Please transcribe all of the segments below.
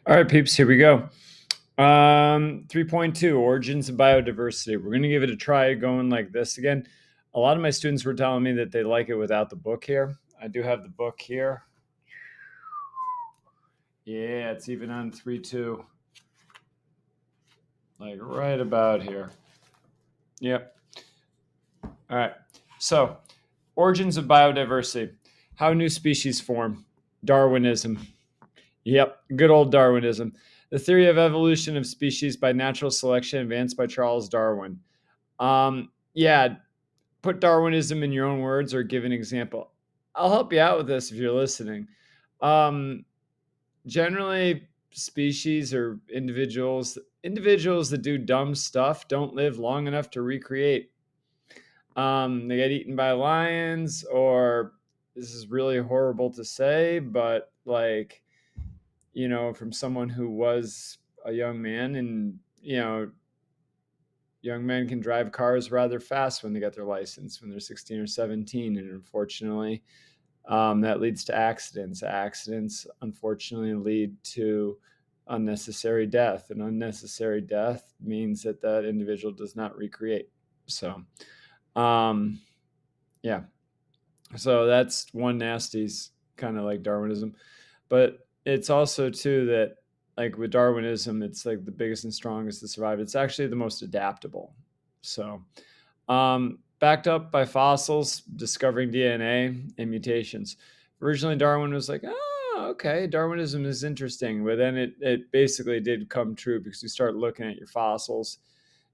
All right, peeps, here we go. 3.2, Origins of Biodiversity. We're going to give it a try going like this again. A lot of my students were telling me that they like it without the book here. I do have the book here. Yeah, it's even on 3.2. Like right about here. Yep. All right. So, Origins of Biodiversity. How new species form. Darwinism. Yep, good old Darwinism. The theory of evolution of species by natural selection advanced by Charles Darwin. Yeah, put Darwinism in your own words or give an example. I'll help you out with this if you're listening. Um, Generally, species or individuals that do dumb stuff don't live long enough to recreate. They get eaten by lions, or this is really horrible to say, but like, from someone who was a young man, and young men can drive cars rather fast when they get their license when they're 16 or 17, and unfortunately, that leads to accidents. Accidents, unfortunately, lead to unnecessary death, and unnecessary death means that that individual does not recreate. So, um, yeah. So that's one nasty's kind of like Darwinism, but it's also too that like with Darwinism, it's like the biggest and strongest to survive. It's actually the most adaptable. So, backed up by fossils, discovering DNA and mutations. Originally, Darwin was like, oh, okay, Darwinism is interesting. But then it basically did come true because you start looking at your fossils,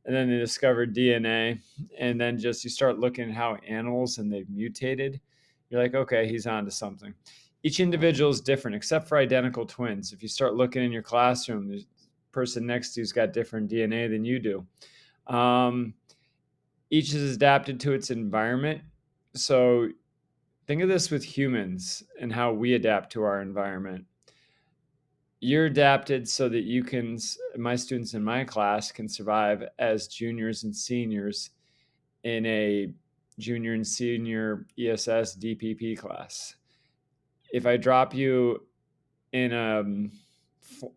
and then they discovered DNA. And then just you start looking at how animals and they've mutated. You're like, okay, he's onto something. Each individual is different except for identical twins. If you start looking in your classroom, the person next to you's got different DNA than you do. Um, each is adapted to its environment. So think of this with humans and how we adapt to our environment. You're adapted so that you can, my students in my class can survive as juniors and seniors in a junior and senior ESS DPP class. If I drop you in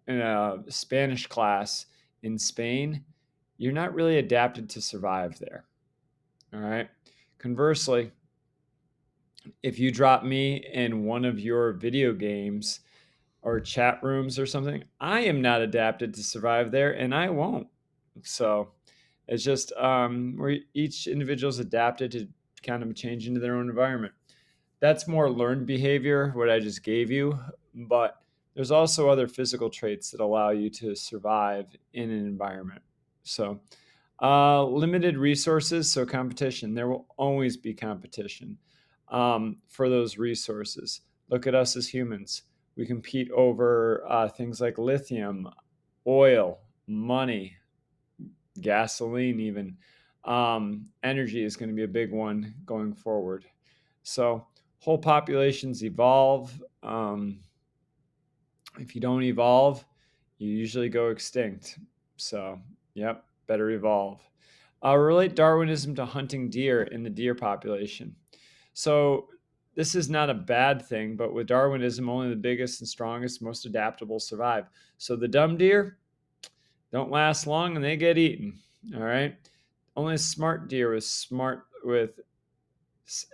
a Spanish class in Spain, you're not really adapted to survive there. All right. Conversely, if you drop me in one of your video games or chat rooms or something, I am not adapted to survive there, and I won't. So it's just where each individual is adapted to kind of change into their own environment. That's more learned behavior, what I just gave you, but there's also other physical traits that allow you to survive in an environment. So, limited resources, so competition. There will always be competition for those resources. Look at us as humans. We compete over things like lithium, oil, money, gasoline, even. Energy is going to be a big one going forward. So, whole populations evolve. If you don't evolve, you usually go extinct. So, yep, better evolve. Relate Darwinism to hunting deer in the deer population. So, this is not a bad thing, but with Darwinism, only the biggest and strongest, most adaptable survive. So, the dumb deer don't last long and they get eaten. All right. Only smart deer with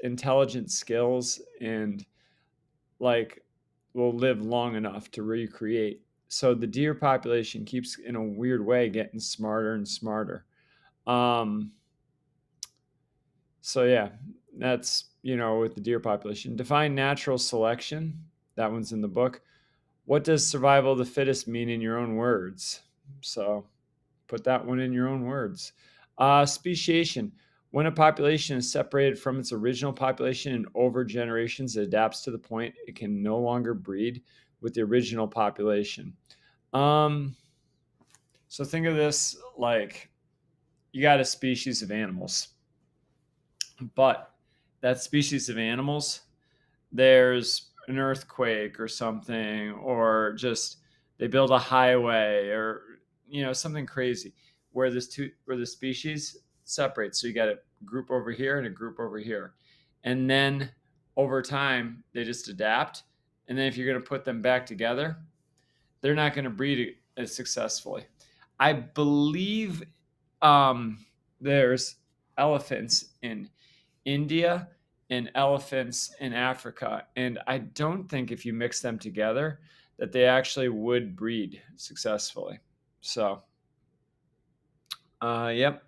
intelligent skills and like will live long enough to recreate. So the deer population keeps in a weird way getting smarter and smarter. Um, so yeah, that's with the deer population. Define natural selection. That one's in the book. What does survival of the fittest mean in your own words? So put that one in your own words. Speciation. When a population is separated from its original population and over generations, it adapts to the point it can no longer breed with the original population. Um, so think of this like you got a species of animals, but that species of animals, there's an earthquake or something, or just they build a highway or something crazy where the species separates. So you got a group over here and a group over here, and then over time they just adapt. And then if you're going to put them back together, they're not going to breed as successfully. I believe there's elephants in India and elephants in Africa, and I don't think if you mix them together that they actually would breed successfully. So, yep,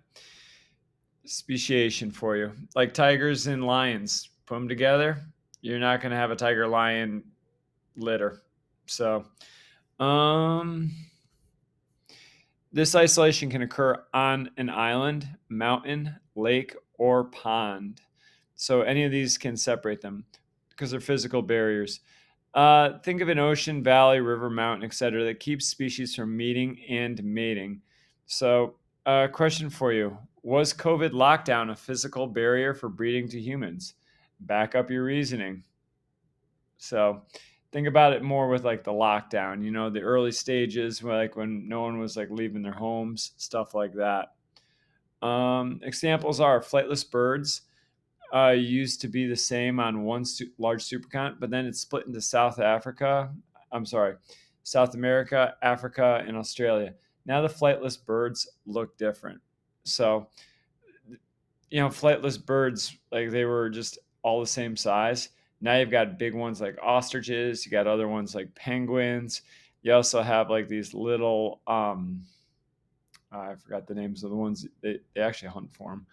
speciation for you. Like tigers and lions, put them together, you're not going to have a tiger lion litter. So, um, this isolation can occur on an island, mountain, lake, or pond. So any of these can separate them because they're physical barriers. Think of an ocean, valley, river, mountain, etc., that keeps species from meeting and mating. So, question for you: was COVID lockdown a physical barrier for breeding to humans? Back up your reasoning. So, think about it more with like the lockdown. The early stages, like when no one was like leaving their homes, stuff like that. Examples are flightless birds used to be the same on one large supercontinent, but then it split into South Africa. I'm sorry, South America, Africa, and Australia. Now the flightless birds look different. So, flightless birds, like they were just all the same size. Now you've got big ones like ostriches. You got other ones like penguins. You also have like these little, I forgot the names of the ones. They actually hunt for them.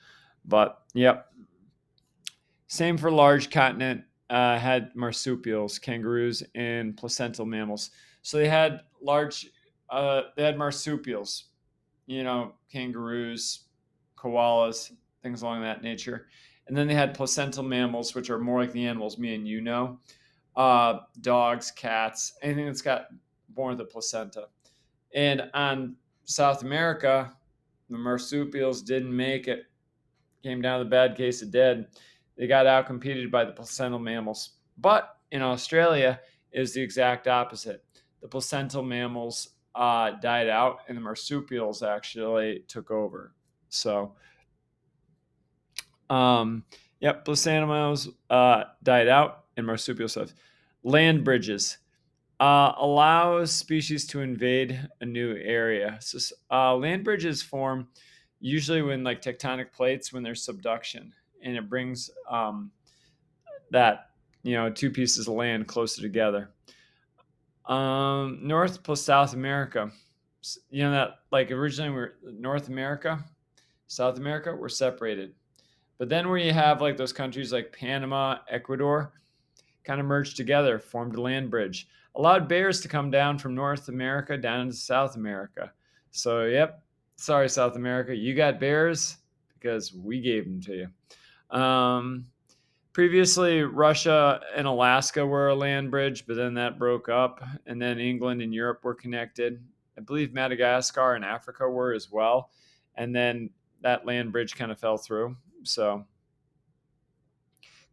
But yep, same for large continent. Had marsupials, kangaroos, and placental mammals. So they had they had marsupials, kangaroos, koalas, things along that nature. And then they had placental mammals, which are more like the animals me and you know. Dogs, cats, anything that's got born with a placenta. And on South America, the marsupials didn't make it. Came down to the bad case of dead. They got outcompeted by the placental mammals. But in Australia, it was the exact opposite. The placental mammals died out, and the marsupials actually took over. So, yep, placental mammals died out, and marsupials have. Land bridges allows species to invade a new area. So, land bridges form usually when like tectonic plates when there's subduction, and it brings that two pieces of land closer together. North plus South America, that like originally we're North America, South America were separated, but then where you have like those countries like Panama, Ecuador, kind of merged together, formed a land bridge, allowed bears to come down from North America down into South America. So, yep, sorry, South America, you got bears because we gave them to you. Previously, Russia and Alaska were a land bridge, but then that broke up, and then England and Europe were connected. I believe Madagascar and Africa were as well, and then that land bridge kind of fell through. So,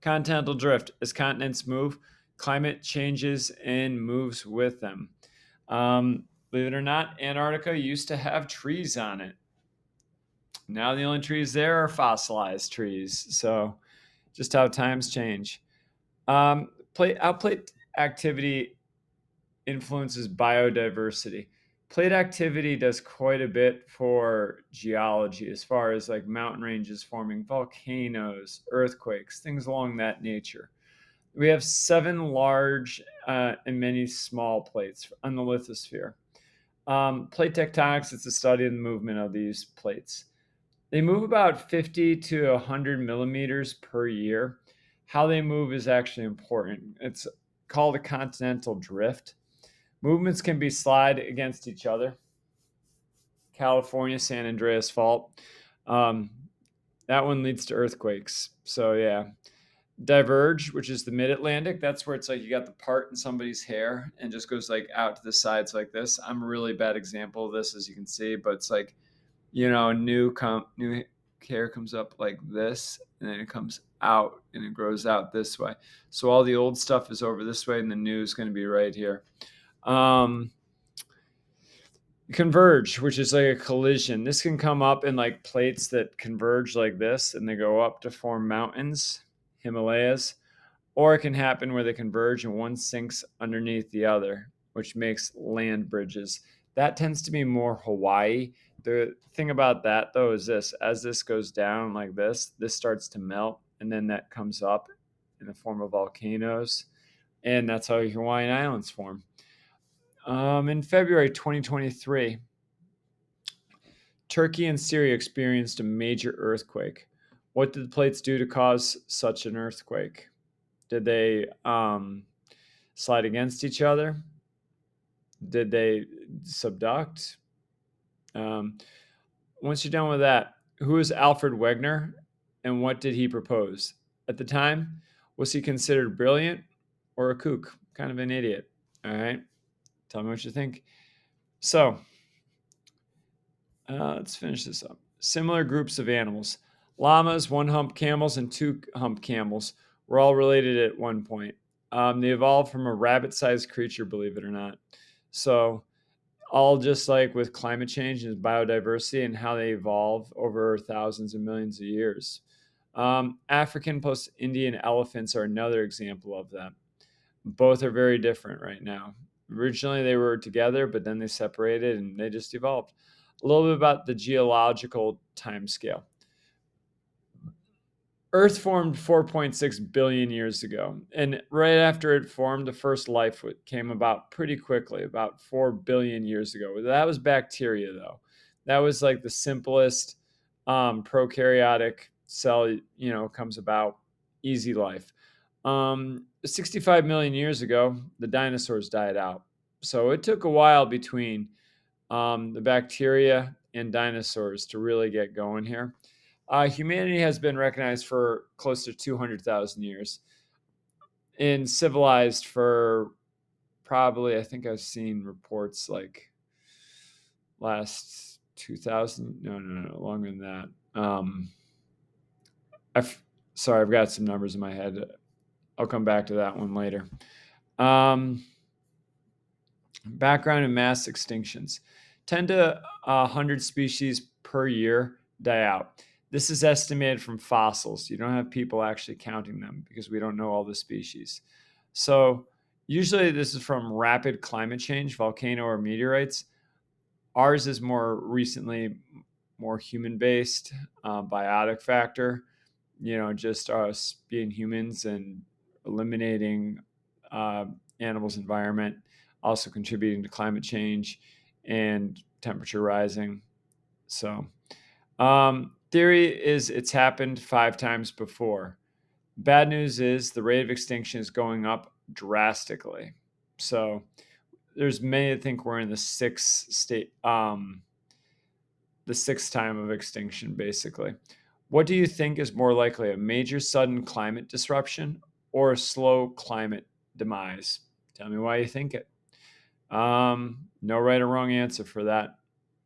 continental drift. As continents move, climate changes and moves with them. Believe it or not, Antarctica used to have trees on it. Now the only trees there are fossilized trees. So just how times change. Outplate activity influences biodiversity. Plate activity does quite a bit for geology as far as like mountain ranges forming, volcanoes, earthquakes, things along that nature. We have 7 large and many small plates on the lithosphere. Plate tectonics is the study of the movement of these plates. They move about 50 to 100 millimeters per year. How they move is actually important. It's called a continental drift. Movements can be slide against each other. California, San Andreas Fault. Um, that one leads to earthquakes. So, yeah. Diverge, which is the mid-Atlantic. That's where it's like you got the part in somebody's hair and just goes like out to the sides like this. I'm a really bad example of this, as you can see, but it's like, new hair comes up like this, and then it comes out and it grows out this way. So all the old stuff is over this way, and the new is going to be right here. Converge, which is like a collision. This can come up in like plates that converge like this, and they go up to form mountains, Himalayas. Or it can happen where they converge and one sinks underneath the other. which makes land bridges. That tends to be more Hawaii. The thing about that, though, is this: as this goes down like this starts to melt, and then that comes up in the form of volcanoes, and that's how Hawaiian Islands form. In February 2023, Turkey and Syria experienced a major earthquake. What did the plates do to cause such an earthquake? Did they slide against each other? Did they subduct? Um, Once you're done with that, who is Alfred Wegener and what did he propose? At the time, was he considered brilliant or a kook? Kind of an idiot. All right. Tell me what you think. So, let's finish this up. Similar groups of animals. Llamas, one hump camels, and two hump camels were all related at one point. They evolved from a rabbit sized creature, believe it or not. So, all just like with climate change and biodiversity and how they evolve over thousands and millions of years. African plus Indian elephants are another example of that. Both are very different right now. Originally, they were together, but then they separated and they just evolved. A little bit about the geological timescale. Earth formed 4.6 billion years ago. And right after it formed, the first life came about pretty quickly, about 4 billion years ago. That was bacteria, though. That was like the simplest prokaryotic cell, comes about, easy life. 65 million years ago, the dinosaurs died out. So it took a while between the bacteria and dinosaurs to really get going here. Humanity has been recognized for close to 200,000 years and civilized for probably, I think I've seen reports like last 2000. No, longer than that. Sorry, I've got some numbers in my head. I'll come back to that one later. Background in mass extinctions. 10 to 100 species per year die out. This is estimated from fossils. You don't have people actually counting them because we don't know all the species. So usually this is from rapid climate change, volcano or meteorites. Ours is more recently more human-based, biotic factor, just us being humans and eliminating animals' environment, also contributing to climate change and temperature rising. So, theory is it's happened 5 times before. Bad news is the rate of extinction is going up drastically. So, there's many that think we're in the sixth time of extinction, basically. What do you think is more likely, a major sudden climate disruption or a slow climate demise? Tell me why you think it. No right or wrong answer for that.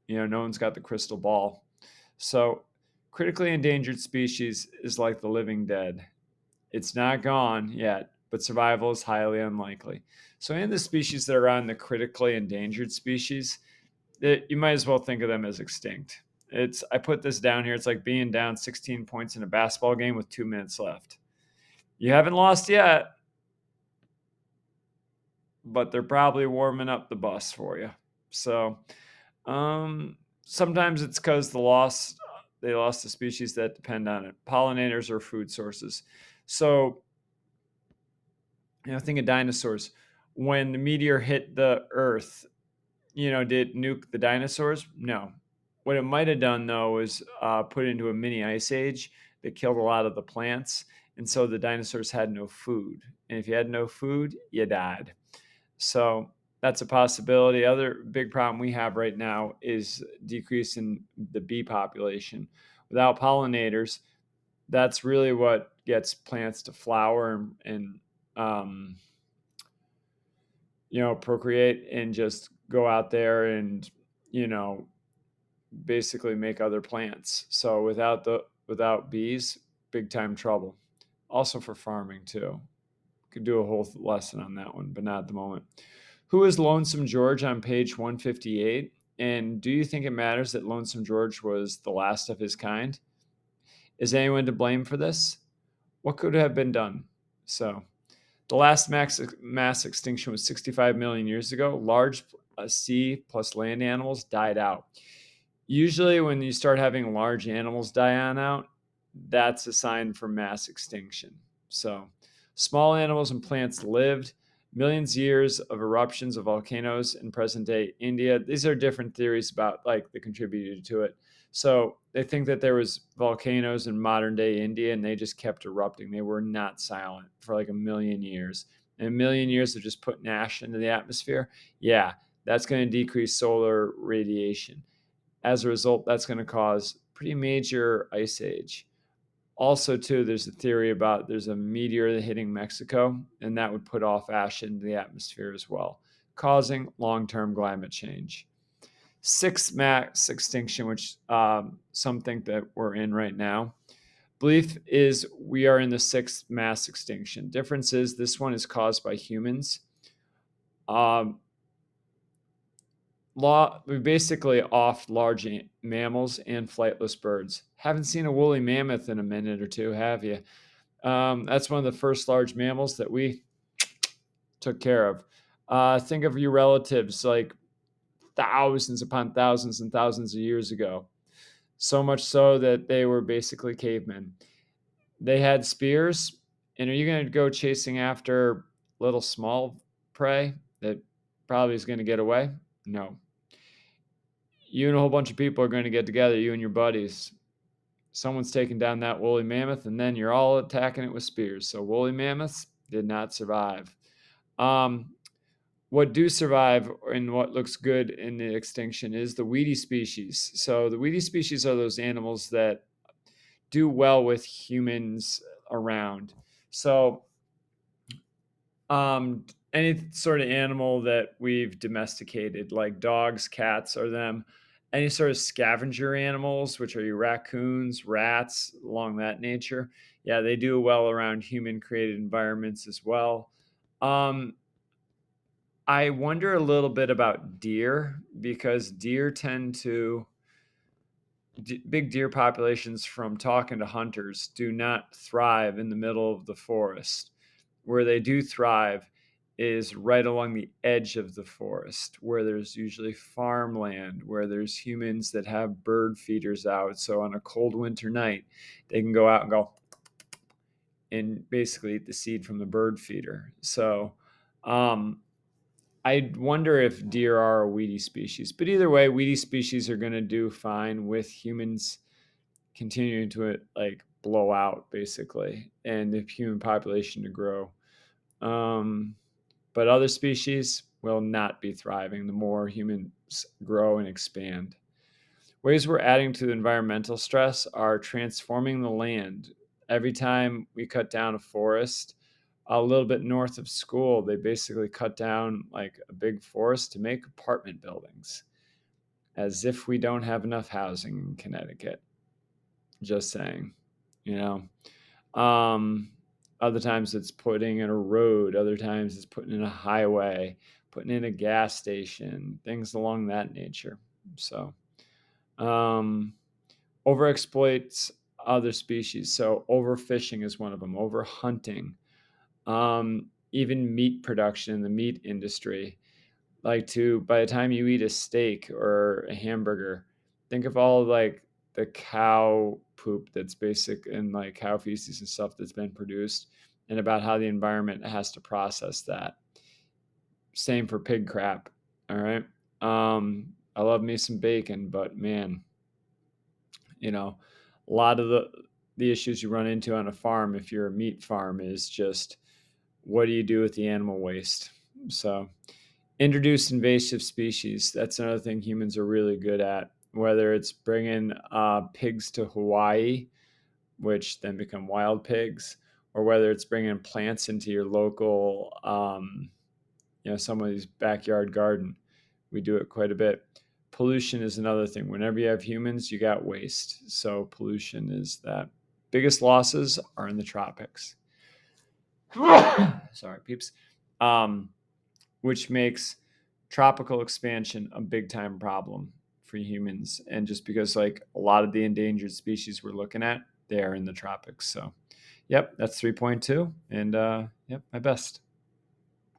No one's got the crystal ball. So, critically endangered species is like the living dead. It's not gone yet, but survival is highly unlikely. So, in the species that are on the critically endangered species, you might as well think of them as extinct. I put this down here. It's like being down 16 points in a basketball game with 2 minutes left. You haven't lost yet, but they're probably warming up the bus for you. So sometimes it's because they lost the species that depend on it, pollinators or food sources. So think of dinosaurs. When the meteor hit the Earth, did it nuke the dinosaurs? No. What it might have done, though, is put into a mini ice age that killed a lot of the plants. And so the dinosaurs had no food. And if you had no food, you died. So that's a possibility. Other big problem we have right now is decrease in the bee population. Without pollinators, that's really what gets plants to flower and procreate and just go out there and, basically make other plants. So without bees, big time trouble. Also for farming too. Could do a whole lesson on that one, but not at the moment. Who is Lonesome George on page 158? And do you think it matters that Lonesome George was the last of his kind? Is anyone to blame for this? What could have been done? So The last mass extinction was 65 million years ago. Large sea plus land animals died out. Usually, when you start having large animals die on out, that's a sign for mass extinction. So, small animals and plants lived. Millions of years of eruptions of volcanoes in present day India. These are different theories about like the contributed to it. So they think that there was volcanoes in modern day India and they just kept erupting. They were not silent for like a million years. And a million years of just putting ash into the atmosphere, yeah, that's going to decrease solar radiation. As a result, that's going to cause pretty major ice age. Also, too, there's a theory about there's a meteor hitting Mexico, and that would put off ash into the atmosphere as well, causing long-term climate change. Sixth mass extinction, which some think that we're in right now. Belief is we are in the sixth mass extinction. Difference is this one is caused by humans. Um, we basically off large mammals and flightless birds. Haven't seen a woolly mammoth in a minute or two, have you? That's one of the first large mammals that we took care of. Think of your relatives like thousands upon thousands and thousands of years ago. So much so that they were basically cavemen. They had spears, and are you going to go chasing after little small prey that probably is going to get away? No. You and a whole bunch of people are going to get together, you and your buddies. Someone's taking down that woolly mammoth, and then you're all attacking it with spears. So woolly mammoths did not survive. Um, what do survive and what looks good in the extinction is the weedy species. So the weedy species are those animals that do well with humans around. So any sort of animal that we've domesticated, like dogs, cats, or them, any sort of scavenger animals, which are your raccoons, rats, along that nature, yeah, they do well around human created environments as well. Um, I wonder a little bit about deer because deer tend to, big deer populations from talking to hunters do not thrive in the middle of the forest. Where they do thrive is right along the edge of the forest, where there's usually farmland, where there's humans that have bird feeders out. So on a cold winter night, they can go out and go and basically eat the seed from the bird feeder. So um, I wonder if deer are a weedy species. But either way, weedy species are going to do fine with humans continuing to like blow out, basically, and the human population to grow. Um, but other species will not be thriving the more humans grow and expand. Ways we're adding to the environmental stress are transforming the land. Every time we cut down a forest, a little bit north of school, they basically cut down like a big forest to make apartment buildings, as if we don't have enough housing in Connecticut. Just saying, you know. Other times it's putting in a road, other times it's putting in a highway, putting in a gas station, things along that nature. So, um, overexploits other species. So, overfishing is one of them, overhunting, even meat production in the meat industry. Like to by the time you eat a steak or a hamburger, think of all like the cow poop that's basic and like cow feces and stuff that's been produced and about how the environment has to process that. Same for pig crap. All right. I love me some bacon, but man, you know, a lot of the issues you run into on a farm if you're a meat farm is just what do you do with the animal waste? So introduce invasive species. That's another thing humans are really good at, whether it's bringing pigs to Hawaii, which then become wild pigs, or whether it's bringing plants into your local, somebody's backyard garden. We do it quite a bit. Pollution is another thing. Whenever you have humans, you got waste. So pollution is that. Biggest losses are in the tropics. Sorry, peeps. Um, which makes tropical expansion a big time problem for humans. And just because like a lot of the endangered species we're looking at, they are in the tropics. So Yep, that's 3.2. And yep, my best.